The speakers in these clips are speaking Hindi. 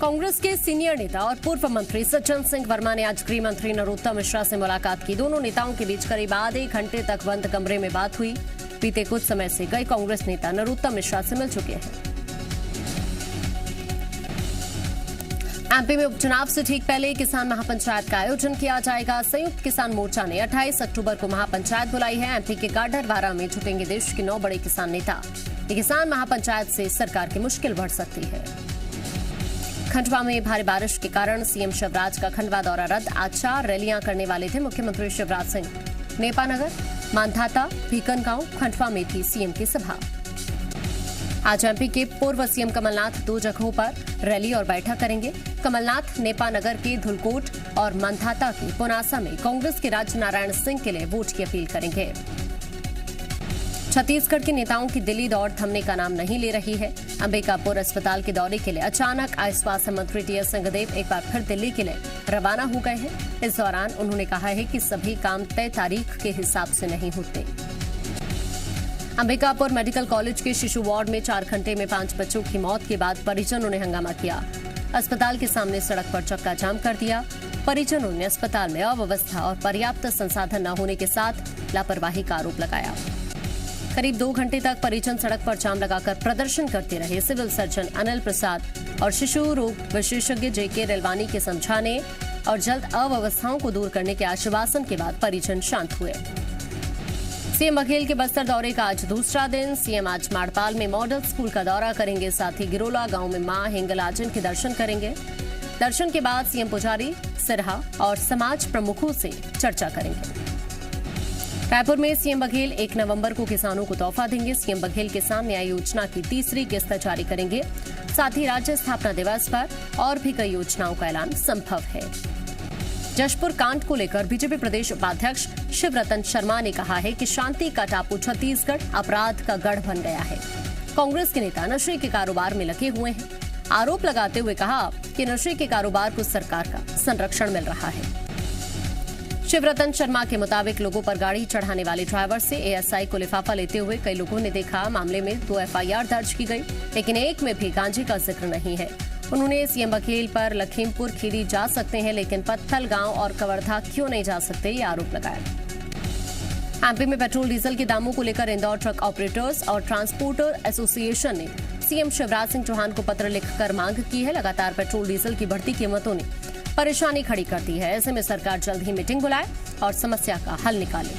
कांग्रेस के सीनियर नेता और पूर्व मंत्री सज्जन सिंह वर्मा ने आज गृह मंत्री नरोत्तम मिश्रा से मुलाकात की। दोनों नेताओं के बीच करीब आधे घंटे तक बंद कमरे में बात हुई। बीते कुछ समय से कई कांग्रेस नेता नरोत्तम मिश्रा से मिल चुके हैं। एमपी में उपचुनाव से ठीक पहले किसान महापंचायत का आयोजन किया जाएगा। संयुक्त किसान मोर्चा ने 28 अक्टूबर को महापंचायत बुलाई है। एमपी के गाडरवारा में जुटेंगे देश के 9 बड़े किसान नेता। ये किसान महापंचायत से सरकार की मुश्किल बढ़ सकती है। खंडवा में भारी बारिश के कारण सीएम शिवराज का खंडवा दौरा रद्द। आज 4 रैलियां करने वाले थे मुख्यमंत्री शिवराज सिंह। नेपानगर, मांधाता, भीकनगांव, खंडवा में थी सीएम की सभा। आज एमपी के पूर्व सीएम कमलनाथ 2 जगहों पर रैली और बैठक करेंगे। कमलनाथ नेपानगर के धुलकोट और मांधाता के पुनासा में कांग्रेस के राज नारायण सिंह के लिए वोट की अपील करेंगे। छत्तीसगढ़ के नेताओं की दिल्ली दौड़ थमने का नाम नहीं ले रही है। अंबिकापुर अस्पताल के दौरे के लिए अचानक आए स्वास्थ्य मंत्री टीएस सिंहदेव एक बार फिर दिल्ली के लिए रवाना हो गए हैं। इस दौरान उन्होंने कहा है कि सभी काम तय तारीख के हिसाब से नहीं होते। अंबिकापुर मेडिकल कॉलेज के शिशु वार्ड में 4 घंटे में 5 बच्चों की मौत के बाद परिजनों ने हंगामा किया। अस्पताल के सामने सड़क पर चक्का जाम कर दिया। परिजनों ने अस्पताल में अव्यवस्था और पर्याप्त संसाधन न होने के साथ लापरवाही का आरोप लगाया। करीब 2 घंटे तक परिजन सड़क पर जाम लगाकर प्रदर्शन करते रहे। सिविल सर्जन अनिल प्रसाद और शिशु रोग विशेषज्ञ जेके रेलवानी के समझाने और जल्द अव्यवस्थाओं को दूर करने के आश्वासन के बाद परिजन शांत हुए। सीएम बघेल के बस्तर दौरे का आज दूसरा दिन। सीएम आज माड़पाल में मॉडल स्कूल का दौरा करेंगे। साथ ही गिरोला गांव में मां हिंगलाजन के दर्शन करेंगे। दर्शन के बाद सीएम पुजारी, सिरहा और समाज प्रमुखों से चर्चा करेंगे। रायपुर में सीएम बघेल 1 नवंबर को किसानों को तोहफा देंगे। सीएम बघेल किसान न्याय योजना की 3री किस्त जारी करेंगे। साथ ही राज्य स्थापना दिवस पर और भी कई योजनाओं का ऐलान संभव है। जशपुर कांड को लेकर बीजेपी प्रदेश उपाध्यक्ष शिवरतन शर्मा ने कहा है कि शांति का टापू छत्तीसगढ़ अपराध का गढ़ बन गया है। कांग्रेस के नेता नशे के कारोबार में लगे हुए हैं। आरोप लगाते हुए कहा कि नशे के कारोबार को सरकार का संरक्षण मिल रहा है। शिवरतन शर्मा के मुताबिक लोगों पर गाड़ी चढ़ाने वाले ड्राइवर से एएसआई को लिफाफा लेते हुए कई लोगों ने देखा। मामले में 2 एफआईआर दर्ज की गई, लेकिन एक में भी गांजे का जिक्र नहीं है। उन्होंने सीएम बघेल पर लखीमपुर खीरी जा सकते हैं, लेकिन पत्थल गांव और कवर्धा क्यों नहीं जा सकते, ये आरोप लगाया। एमपी में पेट्रोल डीजल के दामों को लेकर इंदौर ट्रक ऑपरेटर्स और ट्रांसपोर्टर एसोसिएशन ने सीएम शिवराज सिंह चौहान को पत्र लिखकर मांग की है। लगातार पेट्रोल डीजल की बढ़ती कीमतों ने परेशानी खड़ी करती है। ऐसे में सरकार जल्द ही मीटिंग बुलाए और समस्या का हल निकाले।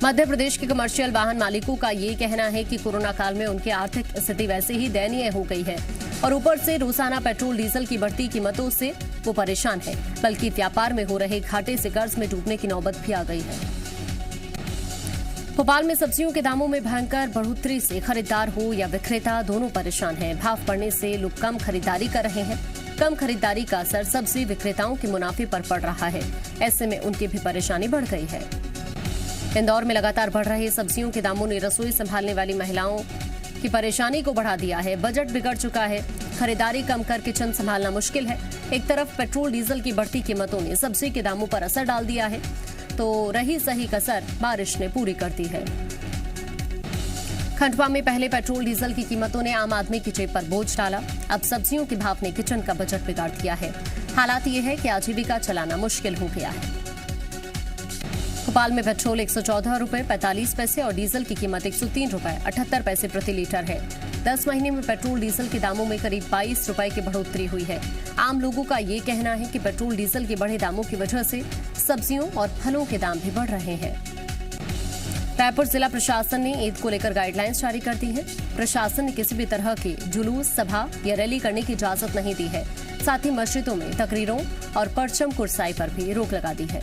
मध्य प्रदेश के कमर्शियल वाहन मालिकों का ये कहना है कि कोरोना काल में उनकी आर्थिक स्थिति वैसे ही दयनीय हो गई है और ऊपर से रोजाना पेट्रोल डीजल की बढ़ती कीमतों से वो परेशान है, बल्कि व्यापार में हो रहे घाटे से कर्ज में डूबने की नौबत भी आ गई है। भोपाल में सब्जियों के दामों में भयंकर बढ़ोतरी से खरीदार हो या विक्रेता दोनों परेशान हैं। भाव बढ़ने से लोग कम खरीदारी कर रहे हैं। कम खरीदारी का असर सब्जी विक्रेताओं के मुनाफे पर पड़ रहा है। ऐसे में उनकी भी परेशानी बढ़ गई है। इंदौर में लगातार बढ़ रहे सब्जियों के दामों ने रसोई संभालने वाली महिलाओं की परेशानी को बढ़ा दिया है। बजट बिगड़ चुका है। खरीदारी कम कर किचन संभालना मुश्किल है। एक तरफ पेट्रोल डीजल की बढ़ती कीमतों ने सब्जी के दामों पर असर डाल दिया है, तो रही सही कसर बारिश ने पूरी कर दी है। खंडवा में पहले पेट्रोल डीजल की कीमतों ने आम आदमी की जेब पर बोझ डाला। अब सब्जियों के भाव ने किचन का बजट बिगाड़ दिया है। हालात ये है कि आजीविका चलाना मुश्किल हो गया है। भोपाल में पेट्रोल 114 रुपए 45 पैसे और डीजल की कीमत 103 रुपए 78 पैसे प्रति लीटर है। 10 महीने में पेट्रोल डीजल के दामों में करीब 22 रुपए की बढ़ोतरी हुई है। आम लोगों का ये कहना है कि पेट्रोल डीजल के बढ़े दामों की वजह से सब्जियों और फलों के दाम भी बढ़ रहे हैं। रायपुर जिला प्रशासन ने ईद को लेकर गाइडलाइंस जारी कर दी है। प्रशासन ने किसी भी तरह के जुलूस, सभा या रैली करने की इजाजत नहीं दी है। साथ ही मस्जिदों में तकरीरों और परचम कुर्साई पर भी रोक लगा दी है।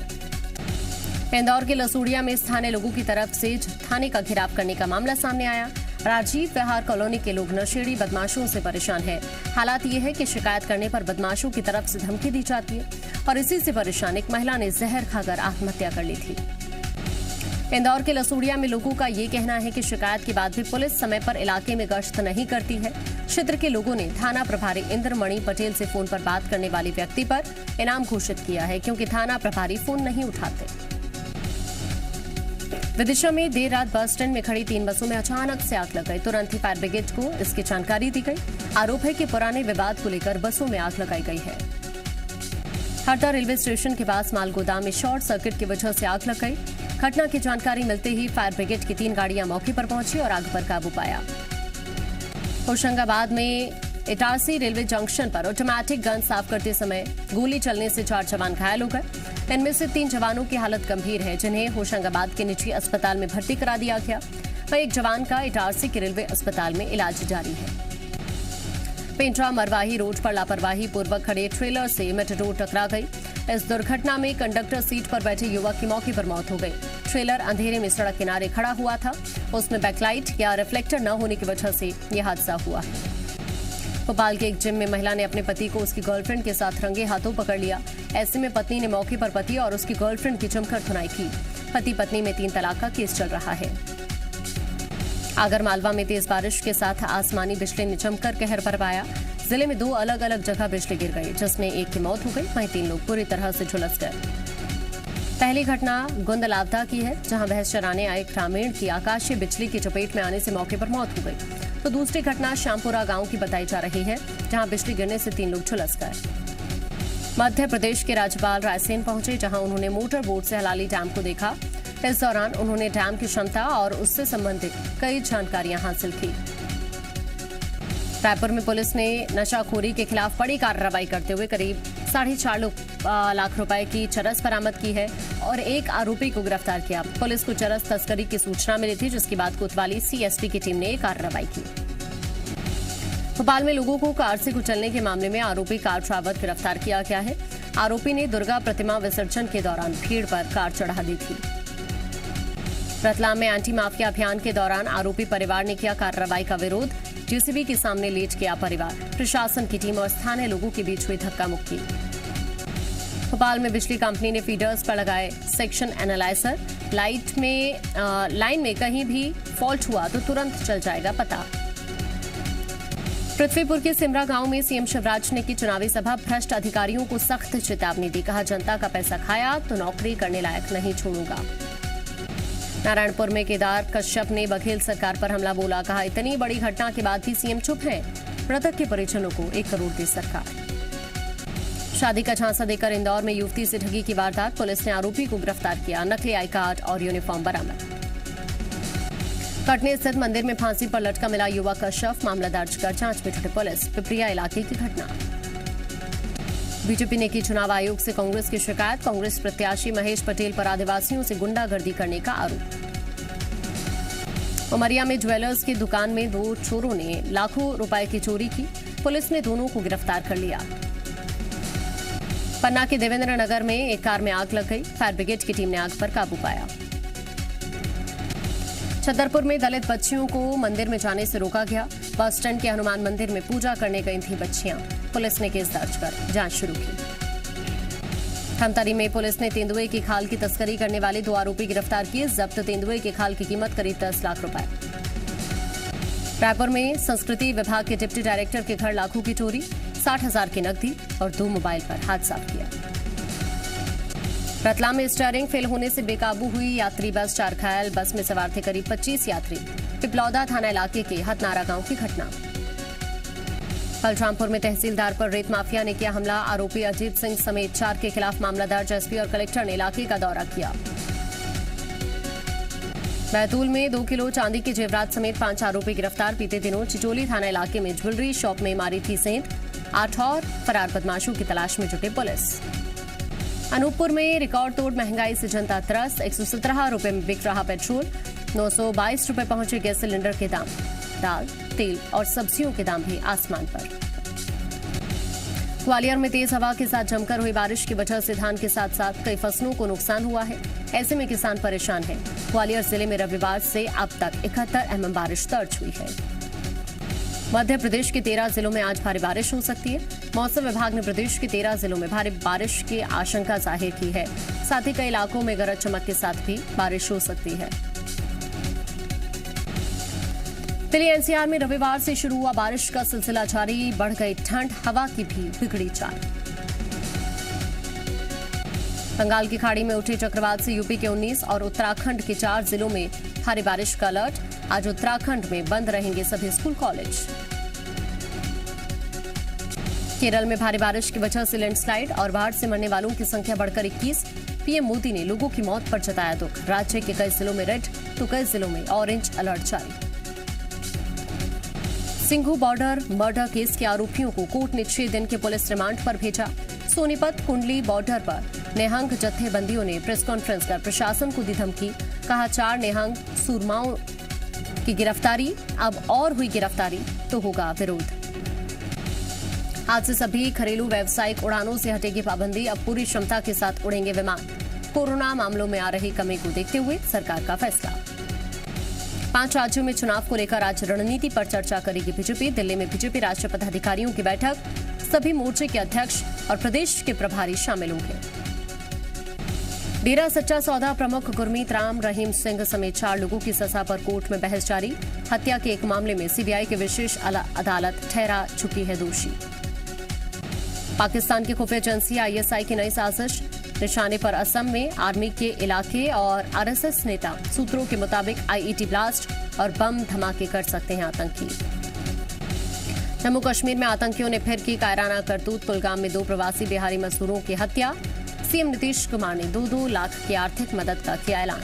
इंदौर के लसूड़िया में स्थानीय लोगों की तरफ से थाने का घेराव करने का मामला सामने आया। राजीव विहार कॉलोनी के लोग नशेड़ी बदमाशों से परेशान हैं। हालात ये है कि शिकायत करने पर बदमाशों की तरफ से धमकी दी जाती है और इसी से परेशान एक महिला ने जहर खाकर आत्महत्या कर ली थी। इंदौर के लसूड़िया में लोगों का ये कहना है कि शिकायत के बाद भी पुलिस समय पर इलाके में गश्त नहीं करती है। क्षेत्र के लोगों ने थाना प्रभारी इंद्रमणि पटेल से फोन पर बात करने वाले व्यक्ति पर इनाम घोषित किया है, क्योंकि थाना प्रभारी फोन नहीं उठाते। विदिशा में देर रात बस स्टैंड में खड़ी 3 बसों में अचानक से आग लग गई। तुरंत ही फायर ब्रिगेड को इसकी जानकारी दी गई। आरोप है कि पुराने विवाद को लेकर बसों में आग लगाई गई है। हरदा रेलवे स्टेशन के पास माल गोदाम में शॉर्ट सर्किट की वजह से आग लग गई। घटना की जानकारी मिलते ही फायर ब्रिगेड की 3 गाड़ियां मौके पर पहुंची और आग पर काबू पाया। होशंगाबाद में इटारसी रेलवे जंक्शन पर ऑटोमेटिक गन साफ करते समय गोली चलने से 4 जवान घायल हो गए। इनमें से 3 जवानों की हालत गंभीर है, जिन्हें होशंगाबाद के निजी अस्पताल में भर्ती करा दिया गया। वहीं एक जवान का इटारसी के रेलवे अस्पताल में इलाज जारी है। पेंड्रा मरवाही रोड पर लापरवाही पूर्वक खड़े ट्रेलर से मेटाडोर टकरा गई। इस दुर्घटना में कंडक्टर सीट पर बैठे युवक की मौके पर मौत हो गई। ट्रेलर अंधेरे में सड़क किनारे खड़ा हुआ था। उसमें बैकलाइट या रिफ्लेक्टर न होने की वजह से यह हादसा हुआ है। भोपाल के एक जिम में महिला ने अपने पति को उसकी गर्लफ्रेंड के साथ रंगे हाथों पकड़ लिया। ऐसे में पत्नी ने मौके पर पति और उसकी गर्लफ्रेंड की जमकर धुनाई की। पति पत्नी में 3 तलाक का केस चल रहा है। आगरमालवा में तेज बारिश के साथ आसमानी बिजली ने जमकर कहर बरपाया। जिले में 2 अलग अलग जगह बिजली गिर गई, जिसमें एक की मौत हो गई, वहीं 3 लोग पूरी तरह से झुलस गए। पहली घटना गुंदलावदा की है, जहां भैंस चराने आए ग्रामीण की आकाशीय बिजली की चपेट में आने से मौके पर मौत हो गई। तो दूसरी घटना श्यामपुरा गांव की बताई जा रही है, जहां बिजली गिरने से 3 लोग झुलस गए। मध्य प्रदेश के राज्यपाल रायसेन पहुंचे, जहां उन्होंने मोटर बोट से हलाली डैम को देखा। इस दौरान उन्होंने डैम की क्षमता और उससे संबंधित कई जानकारियां हासिल की। रायपुर में पुलिस ने नशाखोरी के खिलाफ बड़ी कार्रवाई करते हुए करीब 4.5 लाख रुपए की चरस बरामद की है और एक आरोपी को गिरफ्तार किया। पुलिस को चरस तस्करी की सूचना मिली थी, जिसके बाद कोतवाली सीएसपी की टीम ने कार्रवाई की। भोपाल में लोगों को कार से कुचलने के मामले में आरोपी कार ड्राइवर गिरफ्तार किया गया है। आरोपी ने दुर्गा प्रतिमा विसर्जन के दौरान भीड़ पर कार चढ़ा दी थी। रतलाम में एंटी माफिया अभियान के दौरान आरोपी परिवार ने किया कार्रवाई का विरोध। जेसीबी के सामने लेट गया परिवार। प्रशासन की टीम और स्थानीय लोगों के बीच हुई धक्का मुक्की। भोपाल में बिजली कंपनी ने फीडर्स पर लगाए सेक्शन एनालाइजर। लाइन में कहीं भी फॉल्ट हुआ तो तुरंत चल जाएगा पता। पृथ्वीपुर के सिमरा गांव में सीएम शिवराज ने की चुनावी सभा। भ्रष्ट अधिकारियों को सख्त चेतावनी दी। कहा, जनता का पैसा खाया तो नौकरी करने लायक नहीं छोड़ूंगा। नारायणपुर में केदार कश्यप ने बघेल सरकार पर हमला बोला। कहा, इतनी बड़ी घटना के बाद भी सीएम चुप है। मृतक के परिजनों को 1 करोड़ दे सरकार। शादी का झांसा देकर इंदौर में युवती से ठगी की वारदात। पुलिस ने आरोपी को गिरफ्तार किया। नकली आई कार्ड और यूनिफॉर्म बरामद। कटनी स्थित मंदिर में फांसी पर लटका मिला युवक का शव। मामला दर्ज कर जांच में जुटी पुलिस। पिपरिया इलाके की घटना। बीजेपी ने की चुनाव आयोग से कांग्रेस की शिकायत। कांग्रेस प्रत्याशी महेश पटेल पर आदिवासियों से गुंडागर्दी करने का आरोप। उमरिया में ज्वेलर्स की दुकान में 2 चोरों ने लाखों रुपए की चोरी की। पुलिस ने दोनों को गिरफ्तार कर लिया। पन्ना के देवेंद्र नगर में एक कार में आग लग गई। फायर ब्रिगेड की टीम ने आग पर काबू पाया। छतरपुर में दलित बच्चियों को मंदिर में जाने से रोका गया। बस स्टैंड के हनुमान मंदिर में पूजा करने गई थी बच्चियां। पुलिस ने केस दर्ज कर जांच शुरू की। धमतरी में पुलिस ने तेंदुए की खाल की तस्करी करने वाले 2 आरोपी गिरफ्तार किए। जब्त तेंदुए की खाल की कीमत करीब 10 लाख रुपए। रायपुर में संस्कृति विभाग के डिप्टी डायरेक्टर के घर लाखों की चोरी। 60,000 की नकदी और 2 मोबाइल पर हाथ साफ किया। रतलाम में स्टीयरिंग फेल होने से बेकाबू हुई यात्री बस। 4 घायल। बस में सवार थे करीब 25 यात्री। पिपलौदा थाना इलाके के हथनारा गांव की घटना। बलरामपुर में तहसीलदार पर रेत माफिया ने किया हमला। आरोपी अजीत सिंह समेत 4 के खिलाफ मामला दर्ज। एसपी और कलेक्टर ने इलाके का दौरा किया। बैतूल में 2 किलो चांदी के जेवरात समेत 5 आरोपी गिरफ्तार। बीते दिनों चिचोली थाना इलाके में ज्वेलरी शॉप में मारी थी सेंध। 8 और फरार बदमाशों की तलाश में जुटे पुलिस। अनूपपुर में रिकॉर्ड तोड़ महंगाई से जनता त्रस्त। 117 रुपए में बिक रहा पेट्रोल। 922 रुपए पहुंचे गैस सिलेंडर के दाम। दाल, तेल और सब्जियों के दाम भी आसमान पर। ग्वालियर में तेज हवा के साथ जमकर हुई बारिश की वजह से धान के साथ साथ कई फसलों को नुकसान हुआ है। ऐसे में किसान परेशान हैं। ग्वालियर जिले में रविवार से अब तक 71 mm बारिश दर्ज हुई है। मध्य प्रदेश के 13 जिलों में आज भारी बारिश हो सकती है। मौसम विभाग ने प्रदेश के 13 जिलों में भारी बारिश की आशंका जाहिर की है। साथ ही कई इलाकों में गरज चमक के साथ भी बारिश हो सकती है। दिल्ली एनसीआर में रविवार से शुरू हुआ बारिश का सिलसिला जारी। बढ़ गई ठंड, हवा की भी बिगड़ी चाल। बंगाल की खाड़ी में उठे चक्रवात से यूपी के 19 और उत्तराखंड के 4 जिलों में भारी बारिश का अलर्ट। आज उत्तराखंड में बंद रहेंगे सभी स्कूल कॉलेज। केरल में भारी बारिश की वजह से लैंडस्लाइड और बाढ़ से मरने वालों की संख्या बढ़कर 21। पीएम मोदी ने लोगों की मौत पर जताया दुख। राज्य के कई जिलों में रेड तो कई जिलों में ऑरेंज अलर्ट जारी। सिंघू बॉर्डर मर्डर केस के आरोपियों को कोर्ट ने 6 दिन के पुलिस रिमांड पर भेजा। सोनीपत कुंडली बॉर्डर पर निहंग जत्थेबंदियों ने प्रेस कॉन्फ्रेंस कर प्रशासन को दी धमकी। कहा 4 निहंग सूरमाओं की गिरफ्तारी, अब और हुई गिरफ्तारी तो होगा विरोध। आज से सभी घरेलू व्यावसायिक उड़ानों से हटेगी पाबंदी। अब पूरी क्षमता के साथ उड़ेंगे विमान। कोरोना मामलों में आ रही कमी को देखते हुए सरकार का फैसला। 5 राज्यों में चुनाव को लेकर आज रणनीति पर चर्चा करेगी बीजेपी। दिल्ली में बीजेपी राष्ट्रीय पदाधिकारियों की बैठक। सभी मोर्चे के अध्यक्ष और प्रदेश के प्रभारी शामिल होंगे। डेरा सच्चा सौदा प्रमुख गुरमीत राम रहीम सिंह समेत 4 लोगों की सजा पर कोर्ट में बहस जारी। हत्या के एक मामले में सीबीआई की विशेष अदालत ठहरा चुकी है दोषी। पाकिस्तान की खुफिया एजेंसी आईएसआई की नई साजिश। निशाने पर असम में आर्मी के इलाके और आरएसएस नेता। सूत्रों के मुताबिक आईईडी ब्लास्ट और बम धमाके कर सकते हैं आतंकी। जम्मू कश्मीर में आतंकियों ने फिर की कायराना करतूत। कुलगाम में 2 प्रवासी बिहारी मजदूरों की हत्या। सीएम नीतीश कुमार ने 2-2 लाख की आर्थिक मदद का किया ऐलान।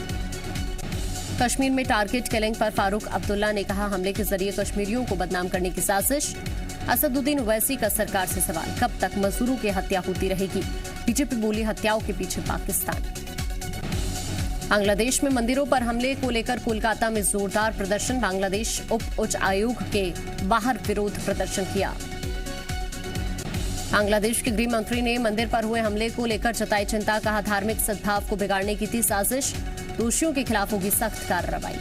कश्मीर में टारगेट किलिंग पर फारूक अब्दुल्ला ने कहा हमले के जरिए कश्मीरियों को बदनाम करने की साजिश। असदुद्दीन ओवैसी का सरकार से सवाल, कब तक मजदूरों की हत्या होती रहेगी। बीजेपी बोली हत्याओं के पीछे पाकिस्तान। बांग्लादेश में मंदिरों पर हमले को लेकर कोलकाता में जोरदार प्रदर्शन। बांग्लादेश उच्च आयोग के बाहर विरोध प्रदर्शन किया। बांग्लादेश के गृह मंत्री ने मंदिर पर हुए हमले को लेकर जताई चिंता। कहा धार्मिक सद्भाव को बिगाड़ने की थी साजिश। दोषियों के खिलाफ होगी सख्त कार्रवाई।